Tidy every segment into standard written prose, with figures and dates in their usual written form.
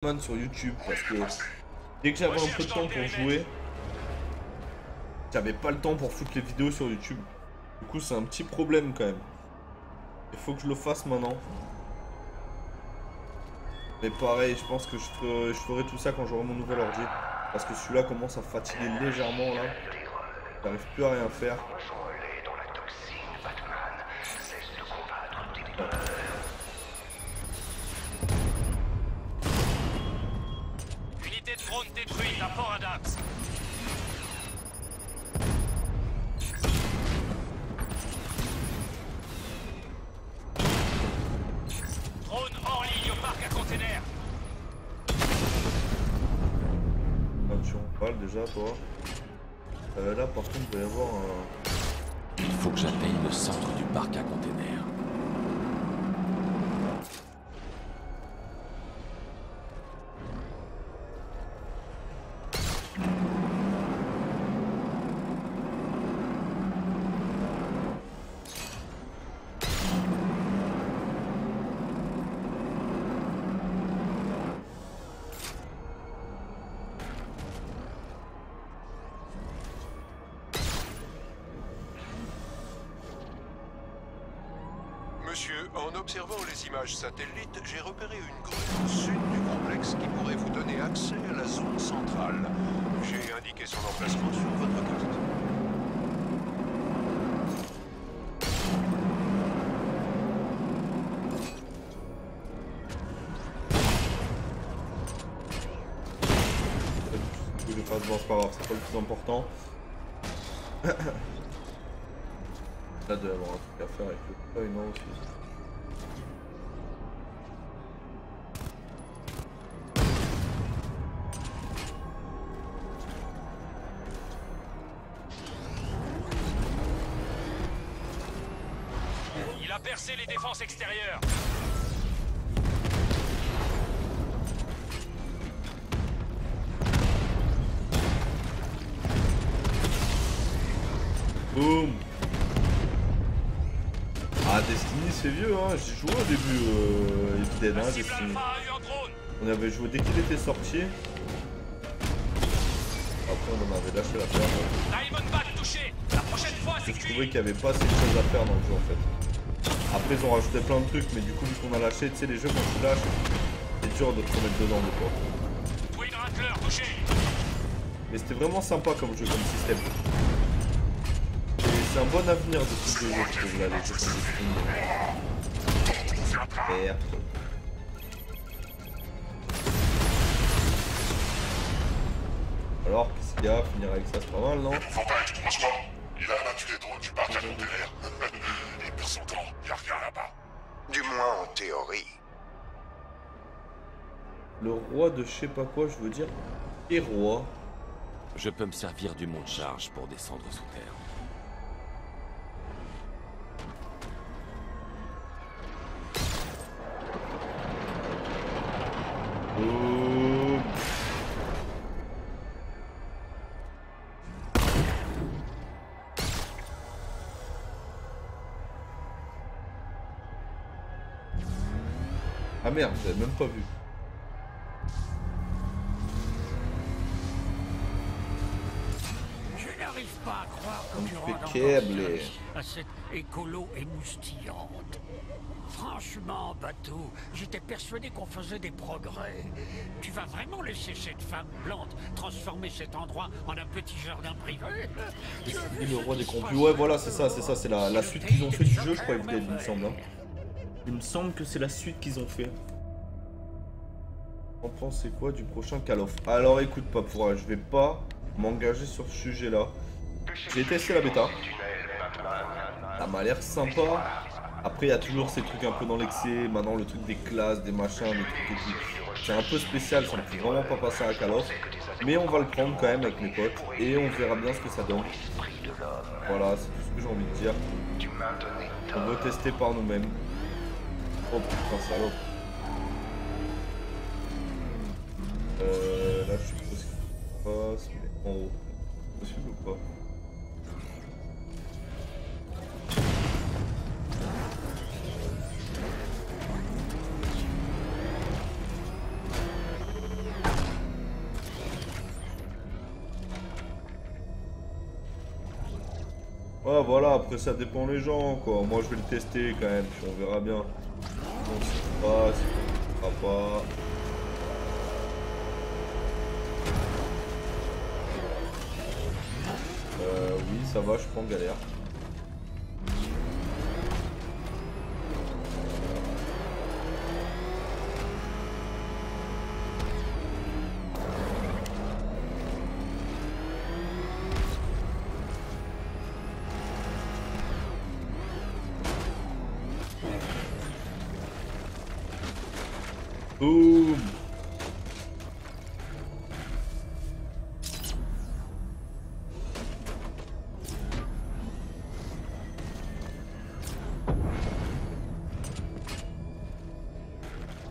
Batman sur YouTube parce que dès que j'avais un peu de temps pour jouer, j'avais pas le temps pour foutre les vidéos sur YouTube. Du coup, c'est un petit problème quand même. Il faut que je le fasse maintenant. Mais pareil, je pense que je ferai tout ça quand j'aurai mon nouvel ordi. Parce que celui-là commence à fatiguer légèrement là. J'arrive plus à rien faire. Unité de drone détruite à Port Adams. Drone hors ligne au parc à containers. Tu en parles déjà toi. Là par contre il va y avoir un... Il faut que j'atteigne le centre du parc à containers. Monsieur, en observant les images satellites, j'ai repéré une grue au sud du complexe qui pourrait vous donner accès à la zone centrale. J'ai indiqué son emplacement sur votre carte. Je vais pas se voir, c'est pas grave, c'est pas le plus important. Là, il doit y avoir un truc à faire avec le feuille, non aussi. Il a percé les défenses extérieures. Boum. Ah, Destiny c'est vieux, hein. J'ai joué au début Evil Dead, hein, Destiny. On avait joué dès qu'il était sorti. Après on en avait lâché l'affaire. Je trouvais qu'il n'y avait pas assez de choses à faire dans le jeu en fait. Après ils ont rajouté plein de trucs, mais du coup vu qu'on a lâché, tu sais les jeux quand tu lâches, c'est dur de te remettre dedans des fois. Mais c'était vraiment sympa comme jeu, comme système. C'est un bon avenir de ce jeu, je trouve, là, les jeux comme Destiny. Merde. Alors, qu'est-ce qu'il y a? Finir avec ça, c'est pas mal, non? Faut pas être franchement. Il a abattu les drones du parc à containers. Il perd son temps, il y a rien là-bas. Du moins en théorie. Le roi de je sais pas quoi, je veux dire. Et roi. Je peux me servir du mont de charge pour descendre sous terre. Boum. Ah merde, j'avais même pas vu. Je n'arrive pas à croire que tu On rendes encore fait câbler. service à cette écolo émoustillante. Franchement, Batou, j'étais persuadé qu'on faisait des progrès. Tu vas vraiment laisser cette femme plante transformer cet endroit en un petit jardin privé? Et le roi des corrompus. Ouais, voilà, c'est ça, c'est la suite qu'ils ont fait du jeu, je crois, Evil Dead, il me semble. Hein. Il me semble que c'est la suite qu'ils ont fait. En pensez quoi du prochain Call of? Alors écoute, Papoura, je vais pas m'engager sur ce sujet-là. J'ai testé la bêta. Ça m'a l'air sympa. Après, il y a toujours ces trucs un peu dans l'excès. Maintenant, le truc des classes, des machins, des trucs et tout. C'est un peu spécial, ça me fait vraiment pas passer à Call of. Mais on va le prendre quand même avec mes potes. Et on verra bien ce que ça donne. Voilà, c'est tout ce que j'ai envie de dire. On veut tester par nous-mêmes. Oh putain, salope. Là, je suppose qu'il passe, mais en haut. Possible ou pas? Ouais, voilà, après ça dépend les gens, quoi. Moi, je vais le tester quand même, puis on verra bien. On sait pas, si on ne pas. Oui, ça va, je suis pas en galère. Boum.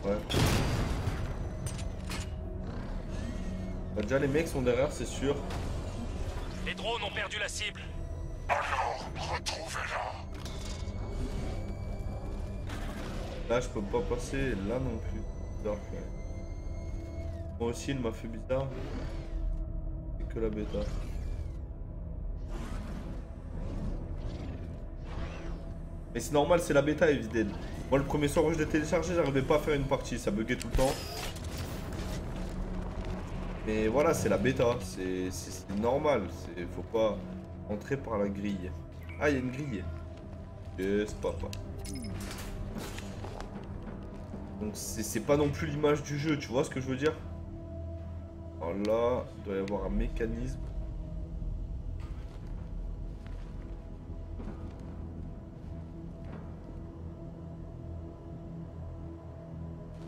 Ouais. Bah, déjà les mecs sont derrière, c'est sûr. Les drones ont perdu la cible. Alors, retrouvez-la. Là, je peux pas passer, là non plus. Bizarre, quand même. Moi aussi, il m'a fait bizarre. C'est que la bêta. Mais c'est normal, c'est la bêta, évidemment. Moi, le premier soir où je l'ai téléchargé, j'arrivais pas à faire une partie, ça buguait tout le temps. Mais voilà, c'est la bêta, c'est normal, faut pas entrer par la grille. Ah, il y a une grille. Yes, papa. Donc c'est pas non plus l'image du jeu, tu vois ce que je veux dire? Alors là, il doit y avoir un mécanisme.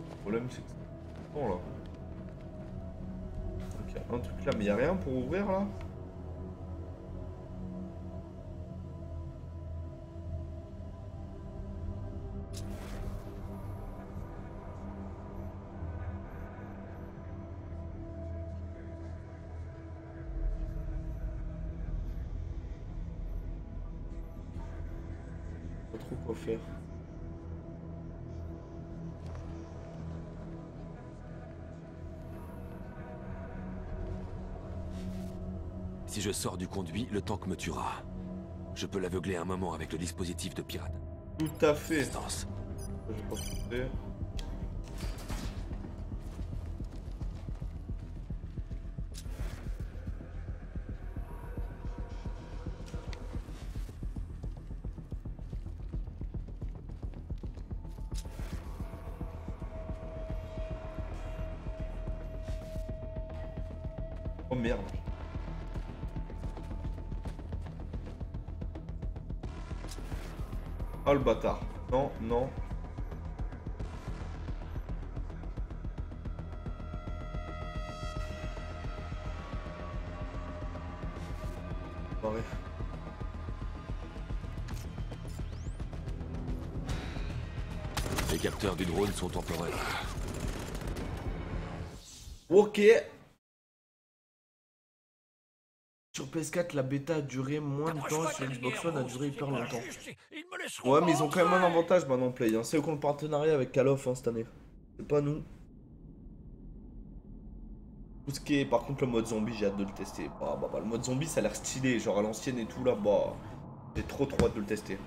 Le problème c'est que c'est bon là. Donc il y a un truc là, mais il n'y a rien pour ouvrir là? Pas trop quoi faire. Si je sors du conduit, le tank me tuera. Je peux l'aveugler un moment avec le dispositif de pirate. Tout à fait. Distance. Je vais pas sauter. Oh merde. Oh le bâtard. Non, non. Pareil. Les capteurs du drone sont temporaires. Ok. Sur PS4, la bêta a duré moins de temps, sur Xbox One a duré hyper longtemps. Ouais, mais ils ont quand même un avantage maintenant, Play. Hein. C'est eux qui ont le partenariat avec Call of cette année. C'est pas nous. Tout ce qui est, par contre, le mode zombie, j'ai hâte de le tester. Le mode zombie, ça a l'air stylé, genre à l'ancienne et tout là. J'ai trop hâte de le tester.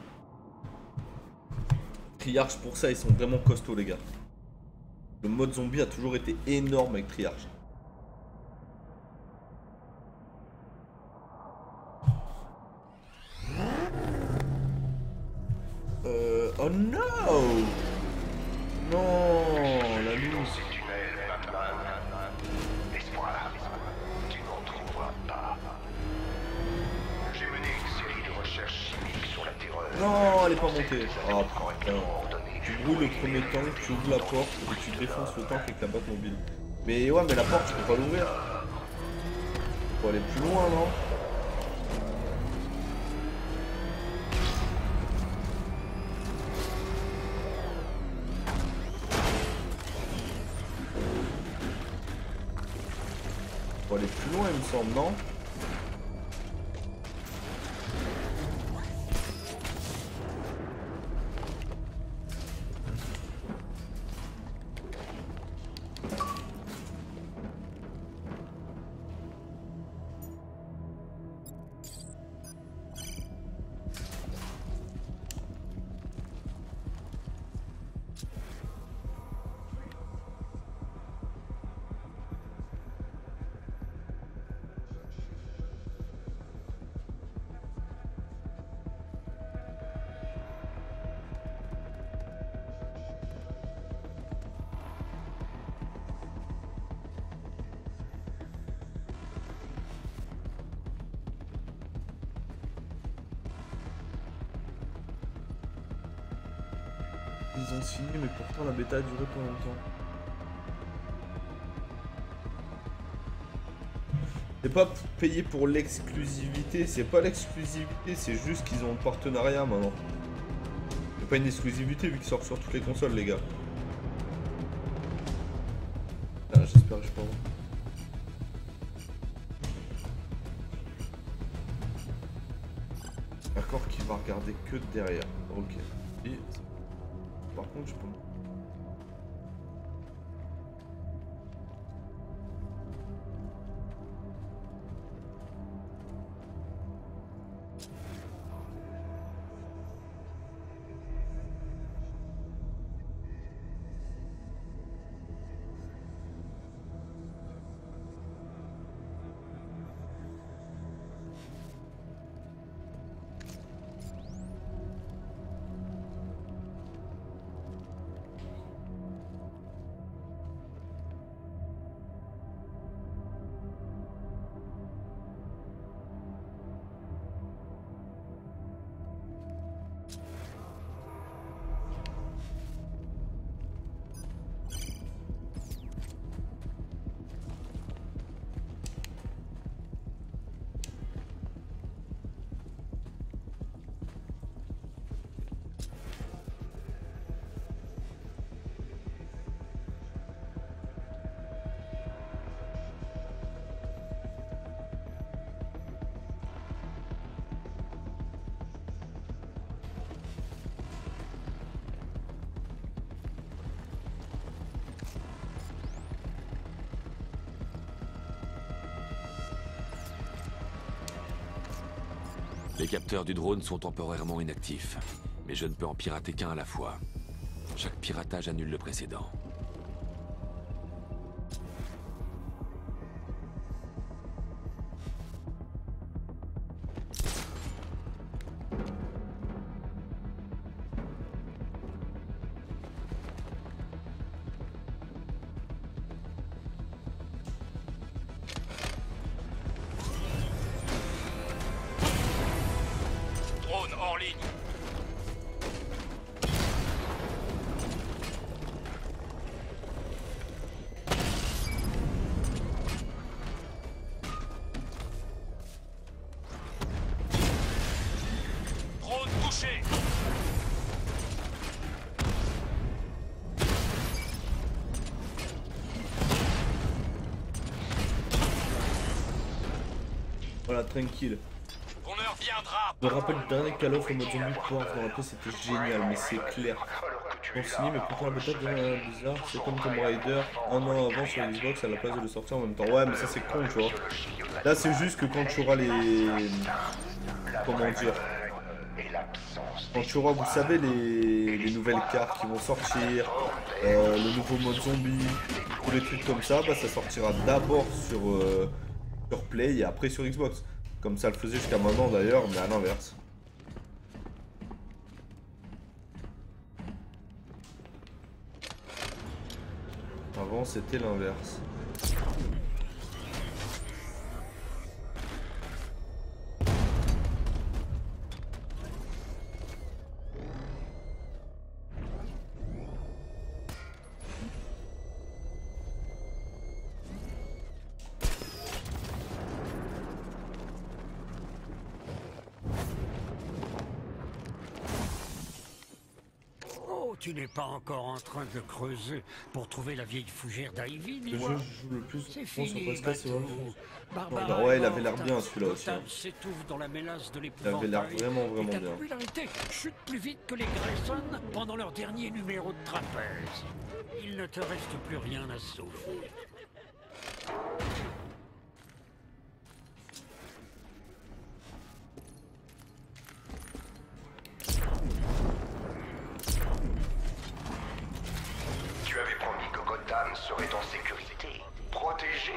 Triarch, pour ça, ils sont vraiment costauds, les gars. Le mode zombie a toujours été énorme avec Triarch. Oh no! Non, la lune. L'espoir, tu n'en trouveras pas. J'ai mené une série de recherches chimiques sur la terreur. Non, elle est pas montée. Oh putain. Tu brûles le premier tank, tu ouvres la porte et tu défonces le tank avec la batte mobile. Mais ouais, mais la porte, tu peux pas l'ouvrir. Faut aller plus loin, non? Faut aller plus loin, il me semble, non? ils ont signé, mais pourtant la bêta a duré pas longtemps. C'est pas payé pour l'exclusivité, c'est pas l'exclusivité, c'est juste qu'ils ont un partenariat maintenant. C'est pas une exclusivité vu qu'ils sortent sur toutes les consoles, les gars. Ah, j'espère que je peux avoir. D'accord qu'il va regarder que derrière. Ok. Et par contre, je peux. Les capteurs du drone sont temporairement inactifs, mais je ne peux en pirater qu'un à la fois. Chaque piratage annule le précédent. Drone hors ligne. Drone touché. Voilà, tranquille. On heure viendra. Je me rappelle le dernier Call of en mode zombie pouvoir se rappeler, c'était génial, mais c'est clair. Consigné, mais pourtant la bêta devient bizarre, c'est comme Tomb Raider, un an avant sur Xbox à la place de le sortir en même temps. Ouais, mais ça c'est con, tu vois. Là c'est juste que quand tu auras les... Comment dire? Quand tu auras, vous savez, les nouvelles cartes qui vont sortir, le nouveau mode zombie, tous les trucs comme ça, bah ça sortira d'abord sur Play et après sur Xbox. Comme ça le faisait jusqu'à maintenant d'ailleurs, mais à l'inverse. Avant c'était l'inverse. Tu n'es pas encore en train de creuser pour trouver la vieille fougère d'Ivy, Le jeu dis-moi. que je joue le plus C'est souvent sur fini, PS4, c'est bateau. vrai. Barbara Ouais, est il avait l'air morte. bien, celui-là aussi, hein. Gotham s'étouffe dans la mélasse de Il l'épouvantail. avait l'air vraiment Et ta bien. popularité chute plus vite que les Grayson pendant leur dernier numéro de trapèze. Il ne te reste plus rien à sauver. Tu avais promis que Gotham serait en sécurité, protégé.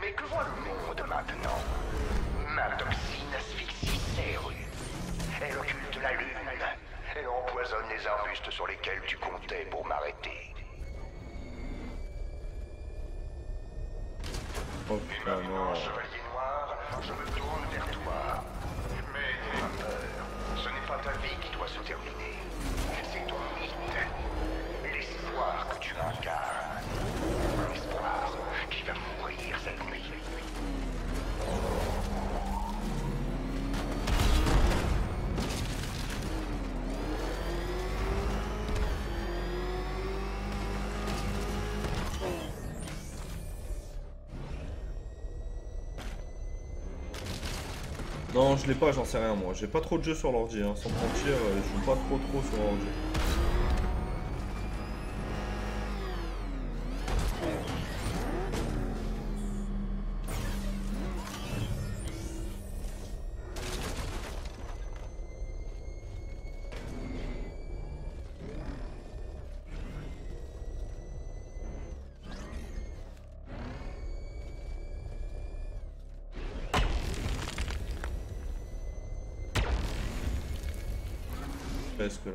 Mais que voit le monde maintenant? Ma toxine asphyxie ses rues. Elle occulte la lune. Elle empoisonne les arbustes sur lesquels tu comptais pour m'arrêter. Oh putain, non. Chevalier noir, je me tourne vers toi. Mais n'aie pas peur. Ce n'est pas ta vie qui doit se terminer. C'est ton mythe. L'espoir que tu incarnes. Un espoir qui va mourir cette nuit. Non, je l'ai pas, j'en sais rien moi. J'ai pas trop de jeux sur l'ordi, hein. Sans mentir, je joue pas trop sur l'ordi. Presque là.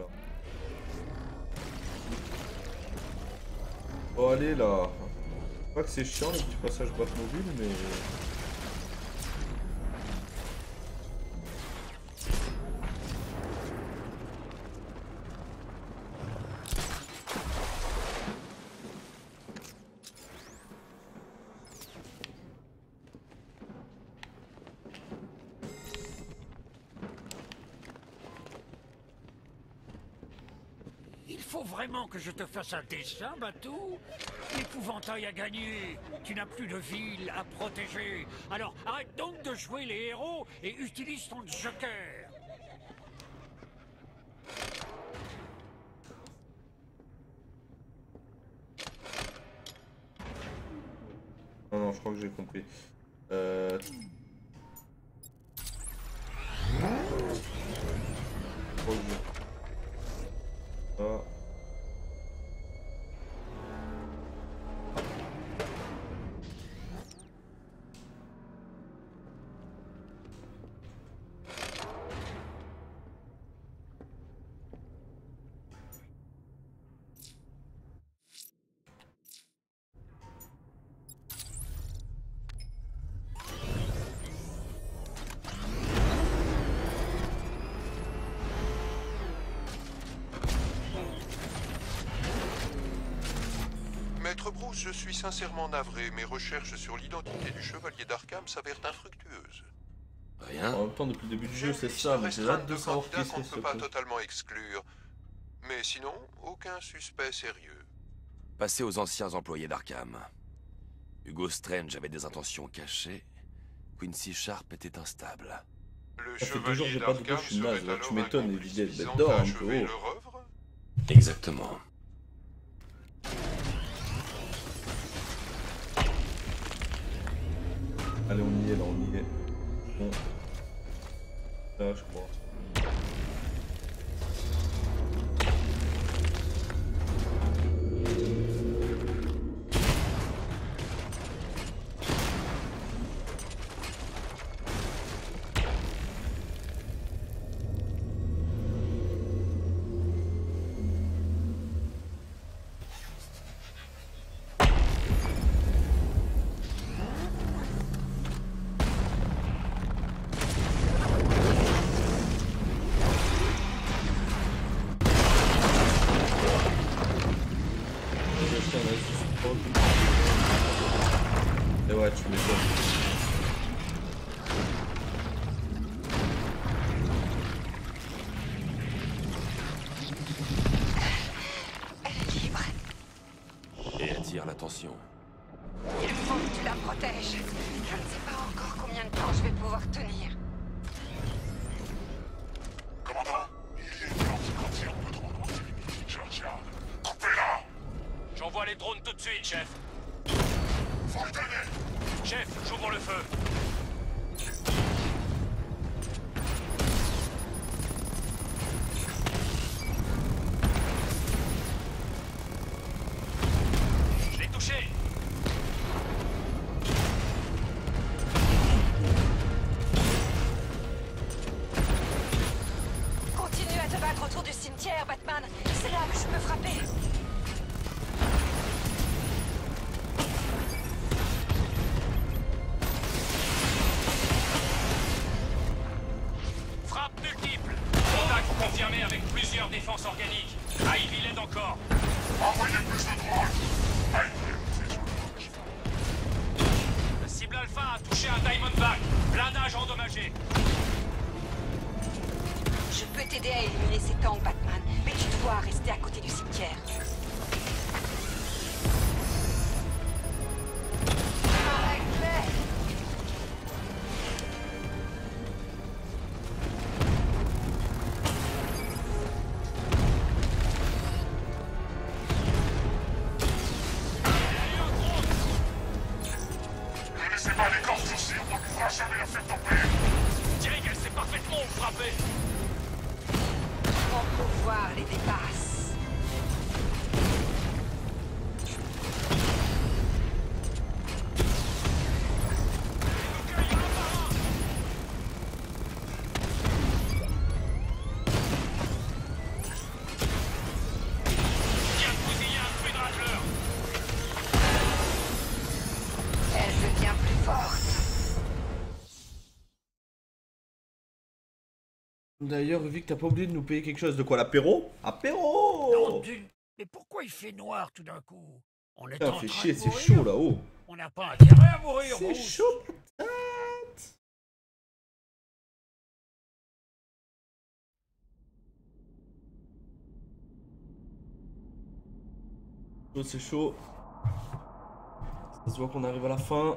Oh allez là. Pas que c'est chiant les petits passages Batmobile mais... Il faut vraiment que je te fasse un dessin, Batou? L'épouvantail a gagné. Tu n'as plus de ville à protéger. Alors arrête donc de jouer les héros et utilise ton joker. Non, je crois que j'ai compris. Ah. Maître Bruce, je suis sincèrement navré. Mes recherches sur l'identité du chevalier d'Arkham s'avèrent infructueuses. Rien? En même temps, depuis le début du jeu, c'est ça, mais j'ai hâte de savoir qui qu'on ne c'est peut pas ce totalement exclure. Mais sinon, aucun suspect sérieux. Passez aux anciens employés d'Arkham. Hugo Strange avait des intentions cachées. Quincy Sharp était instable. Le Ça fait 2 jours que j'ai pas de d'Arkham gauche, je suis naze, serait là. alors Tu m'étonnes, un et complice bête visant d'or à un achever peu. leur œuvre. Exactement. Allez, on y est là, on y est. Bon. Là, je crois. Et ouais, tu m'étonnes. Elle est libre. Et attire l'attention. Il faut que tu la protèges. Je ne sais pas encore combien de temps je vais pouvoir tenir. Commandant, il est temps quand il y a un peu trop loin. Georgia, coupez-la! J'envoie les drones tout de suite, chef. Faut le donner! Chef, j'ouvre le feu. Je l'ai touché. Continue à te battre autour du cimetière, Batman. C'est là que je peux frapper. Frappe multiple. Contact. Diamondback, blindage endommagé. Je peux t'aider à éliminer ces tanks, Batman, mais tu dois rester à côté du cimetière. Ne laissez pas les corps aussi, on ne pourra jamais la faire tomber. Je dirais qu'elle sait parfaitement où frapper. Mon pouvoir les dépasse. Viens de bousiller un Twin Rattler. Elle devient plus forte. D'ailleurs, Vic, t'as pas oublié de nous payer quelque chose. De quoi, l'apéro? Non, Apéro! d'une. Mais pourquoi il fait noir tout d'un coup? On est Putain, en fait train chier, de c'est mourir. chaud là-haut. On n'a pas intérêt à mourir, C'est Bruce. chaud, patate. Chaud, c'est chaud. Ça se voit qu'on arrive à la fin.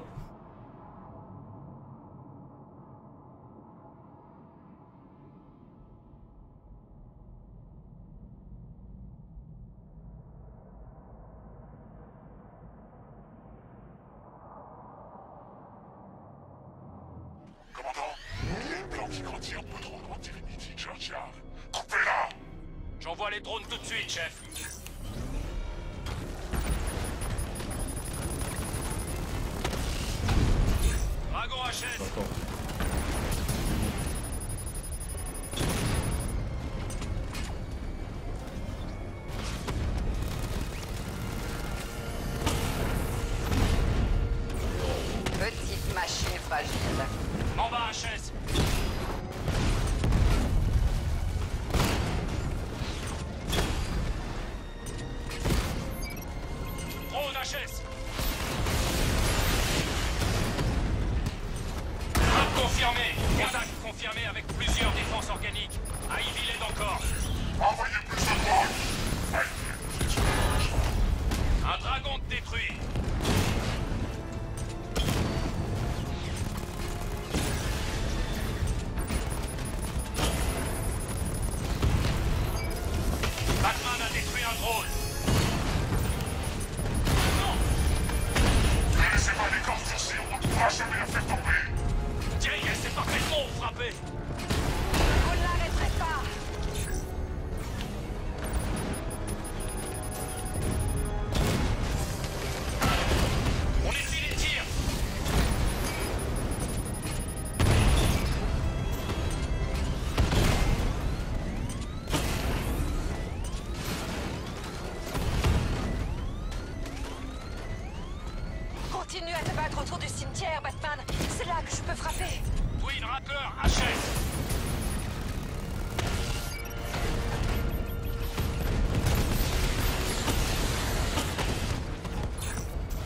Commandant, il y a une plante qui grandit un peu trop loin de Divinity Churchyard. Coupez-la! J'envoie les drones tout de suite, chef. Dragon HS. Attends. Petite machine fragile. Mamba HS. Drone HS. Frappe confirmée. Contact confirmé avec plusieurs défenses organiques. À Ivy l'aide encore. Envoyez plus de drones! Un dragon détruit. Batman a détruit un drone. Ne laissez pas les corps aussi, on ne pourra jamais la faire tomber. Dirais qu'elle sait parfaitement où frapper. Vous ne l'arrêterez pas. On essuie les tirs. Continue à te battre autour du cimetière, Batman. C'est là que je peux frapper. Twin Rattler HS.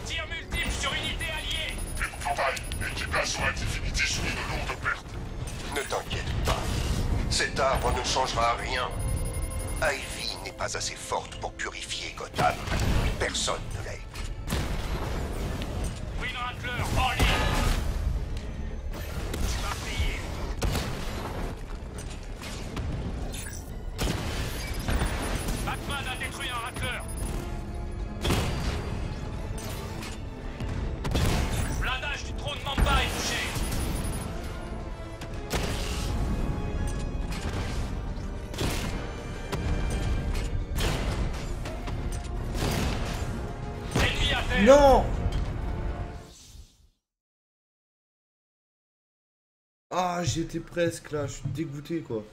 Tir multiple sur unité alliée. Épouvantail, l'équipage à Divinity subit de lourdes pertes. Ne t'inquiète pas. Cet arbre ne changera rien. Ivy n'est pas assez forte pour purifier Gotham. Personne ne l'est. Twin Rattler en ligne. Tu vas payer. Batman a détruit un Rattler. Blindage du drone Mamba est touché. Ennemi à terre. Non! Ah, j'y étais presque là, je suis dégoûté quoi.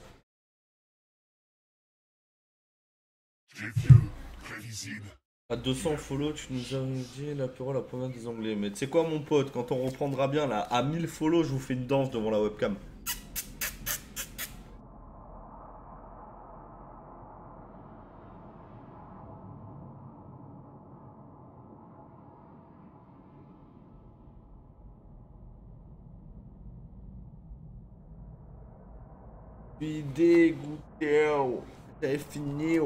Tu es vieux, prévisible. À 200 follow, tu nous as dit l'apéro la première des Anglais. Mais tu sais quoi, mon pote, quand on reprendra bien là, à 1000 follow, je vous fais une danse devant la webcam. suis dégoûté. C'est fini.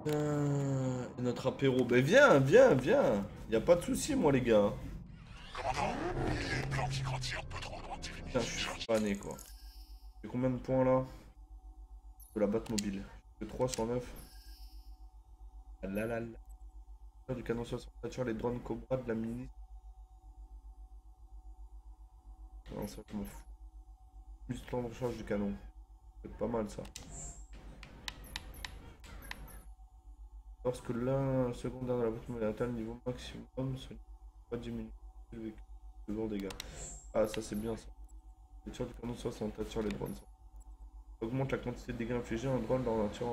Et notre apéro. Ben viens, viens, viens. Y a pas de souci, moi, les gars. Commandant, il y a une plante qui grandit un peu trop loin de Putain, je suis pané, quoi. J'ai combien de points, là? De la Batmobile. J'ai 3 sur 9. Ah là là là. Du canon 60, les drones Cobra, de la mini. Non, ça, je m'en fous. Plus de temps de recharge du canon. C'est pas mal, ça. Lorsque l'un secondaire de la Batmobile atteint le niveau maximum, ce n'est pas diminué le véhicule. De lourds dégâts. Ah, ça, c'est bien, ça. Les tirs du canon 60 attire les drones, ça. Augmente la quantité de dégâts infligés en drone dans un tir.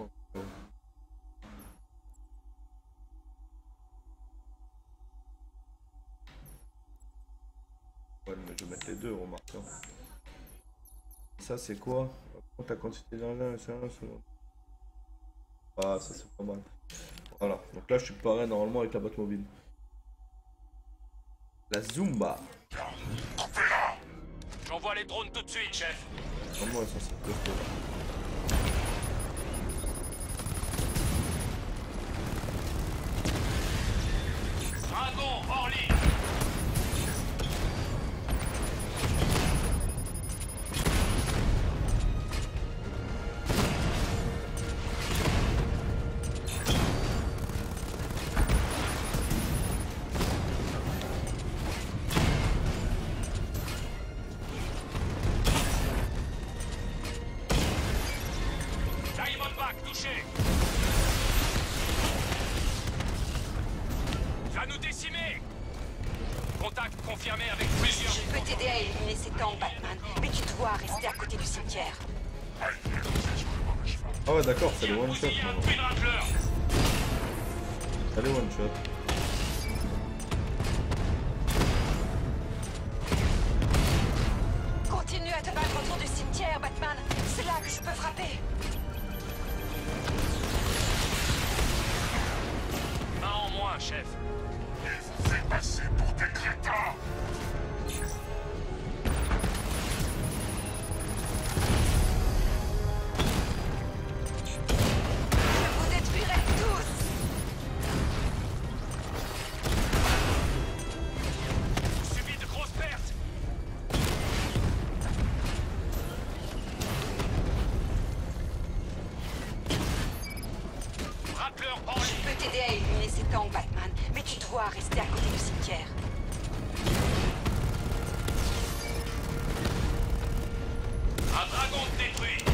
Ouais, mais je vais mettre les deux, remarque. Ça, c'est quoi? Augmente la quantité d'engins, c'est un second. Ah, ça, c'est pas mal. Voilà, donc là, je suis pareil normalement avec la Batmobile. La Zumba. J'envoie les drones tout de suite, chef. Vraiment, ça, c'est costaud, là. Dragon, hors ligne. Diamondback touché. Va nous décimer. Contact confirmé avec plusieurs. Je peux t'aider à éliminer ces tanks, Batman, mais tu dois rester à côté du cimetière. Ah ouais, d'accord, c'est les one shot. Bousiller un Twin Rattler. C'est les one shot. Continue à te battre autour du cimetière, Batman. C'est là que je peux frapper. Un en moins, chef. Il vous fait passer pour des crétins. Je vous détruirai tous. Subi de grosses pertes. Rattler hors Je ligne. peux t'aider à éliminer ces tanks, Batman, mais tu dois rester à côté du cimetière. Un dragon détruit.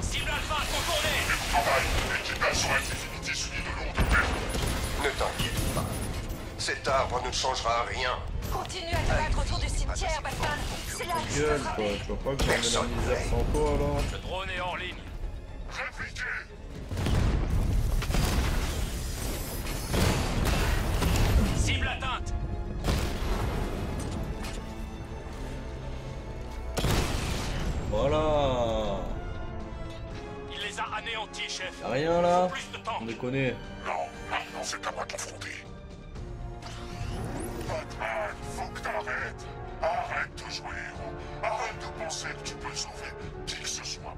Cible alpha contournée. Travail, l'équipage Infinity subit de lourdes pertes. Ne t'inquiète pas. Cet arbre ne changera rien. Continue à te battre autour du cimetière, Batman. C'est là que je peux Gueule, quoi. frapper. Tu vois pas que j'en ai la misère sans toi, alors? Le drone est hors ligne. Répliquez. Cible atteinte. Voilà. Il les a anéantis, chef. Y'a rien, là? Plus de temps. On les connaît. Non, maintenant c'est à moi de l'affronter. Batman, faut que t'arrêtes. Arrête de jouer héros. Arrête de penser que tu peux sauver qui que ce soit.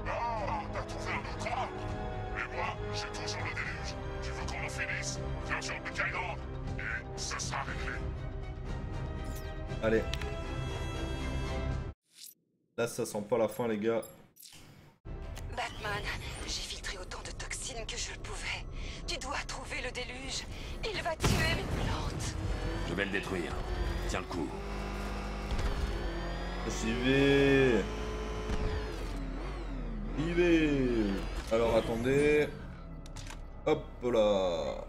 Ah, t'as trouvé un autre arbre. Mais moi, j'ai toujours le déluge. Tu veux qu'on en finisse? Viens sur le Island et ça sera réglé. Allez. Là, ça sent pas la fin, les gars. Batman, j'ai filtré autant de toxines que je le pouvais. Tu dois trouver le déluge. Il va tuer mes plantes. Je vais le détruire. Tiens le coup. J'y vais. J'y vais. Alors, attendez. Hop là.